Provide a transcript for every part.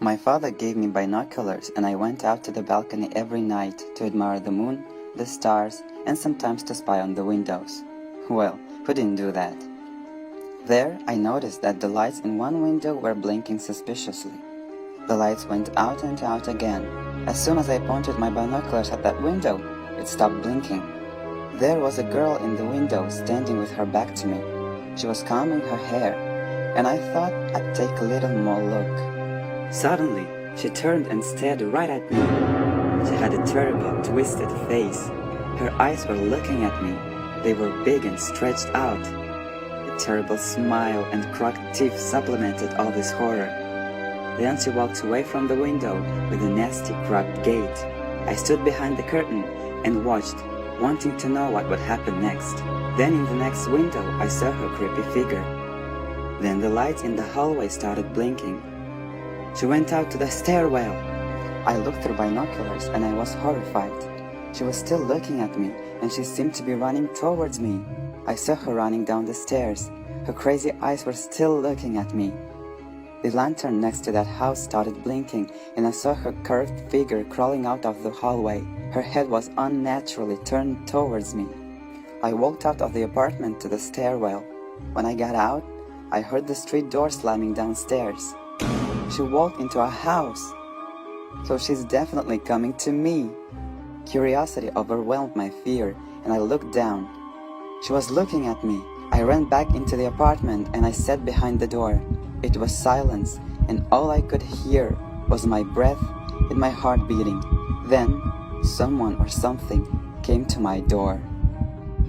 My father gave me binoculars and I went out to the balcony every night to admire the moon, the stars, and sometimes to spy on the windows. Well, who didn't do that? There, I noticed that the lights in one window were blinking suspiciously. The lights went out and out again. As soon as I pointed my binoculars at that window, it stopped blinking. There was a girl in the window standing with her back to me. She was combing her hair, and I thought I'd take a little more look. Suddenly, she turned and stared right at me. She had a terrible, twisted face. Her eyes were looking at me. They were big and stretched out. A terrible smile and crooked teeth supplemented all this horror. Then she walked away from the window with a nasty, crooked gait. I stood behind the curtain and watched, wanting to know what would happen next. Then in the next window, I saw her creepy figure. Then the lights in the hallway started blinking. She went out to the stairwell. I looked through binoculars and I was horrified. She was still looking at me and she seemed to be running towards me. I saw her running down the stairs. Her crazy eyes were still looking at me. The lantern next to that house started blinking and I saw her curved figure crawling out of the hallway. Her head was unnaturally turned towards me. I walked out of the apartment to the stairwell. When I got out, I heard the street door slamming downstairs. She walked into our house. So she's definitely coming to me. Curiosity overwhelmed my fear and I looked down. She was looking at me. I ran back into the apartment and I sat behind the door. It was silence and all I could hear was my breath and my heart beating. Then, someone or something came to my door.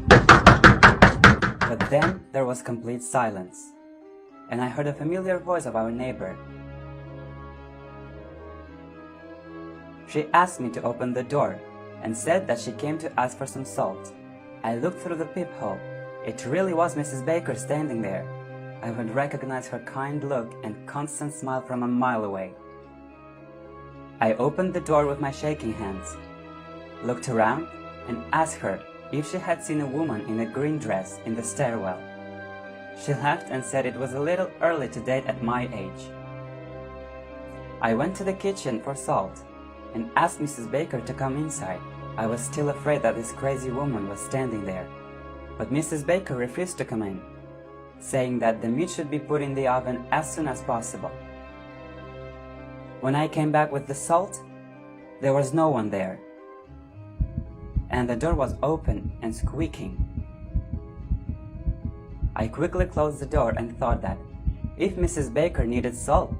But then there was complete silence, and I heard a familiar voice of our neighbor. She asked me to open the door and said that she came to ask for some salt. I looked through the peephole. It really was Mrs. Baker standing there. I would recognize her kind look and constant smile from a mile away. I opened the door with my shaking hands, looked around, and asked her if she had seen a woman in a green dress in the stairwell. She laughed and said it was a little early to date at my age. I went to the kitchen for salt and asked Mrs. Baker to come inside. I was still afraid that this crazy woman was standing there, but Mrs. Baker refused to come in, saying that the meat should be put in the oven as soon as possible. When I came back with the salt, there was no one there, and the door was open and squeaking. I quickly closed the door and thought that if Mrs. Baker needed salt,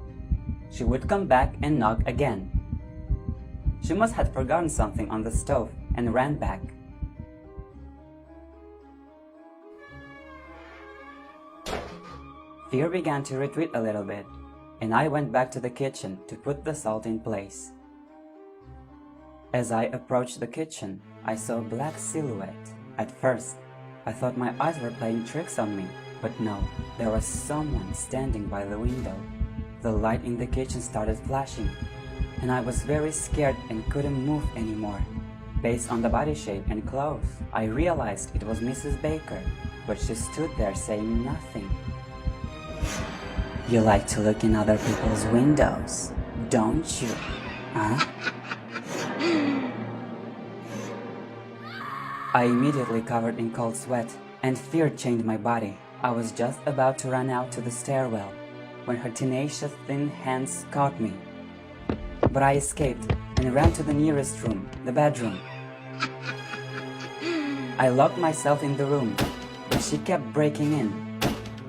she would come back and knock again. She must have forgotten something on the stove and ran back. Fear began to retreat a little bit, and I went back to the kitchen to put the salt in place. As I approached the kitchen, I saw a black silhouette. At first, I thought my eyes were playing tricks on me, but no, there was someone standing by the window. The light in the kitchen started flashing, and I was very scared and couldn't move anymore. Based on the body shape and clothes, I realized it was Mrs. Baker, but she stood there saying nothing. You like to look in other people's windows, don't you? Huh? I immediately covered in cold sweat, and fear changed my body. I was just about to run out to the stairwell when her tenacious thin hands caught me. But I escaped and ran to the nearest room, the bedroom. I locked myself in the room, but she kept breaking in.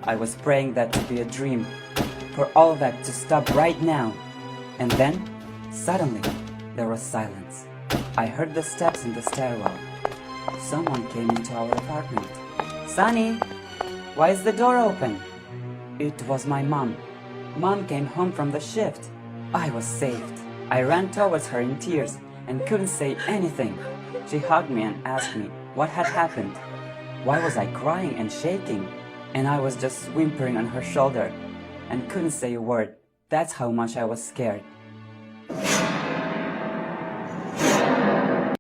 I was praying that to be a dream, for all that to stop right now. And then, suddenly, there was silence. I heard the steps in the stairwell. Someone came into our apartment. Sonny, why is the door open? It was my mom. Mom came home from the shift. I was saved. I ran towards her in tears and couldn't say anything. She hugged me and asked me what had happened. Why was I crying and shaking? And I was just whimpering on her shoulder and couldn't say a word. That's how much I was scared.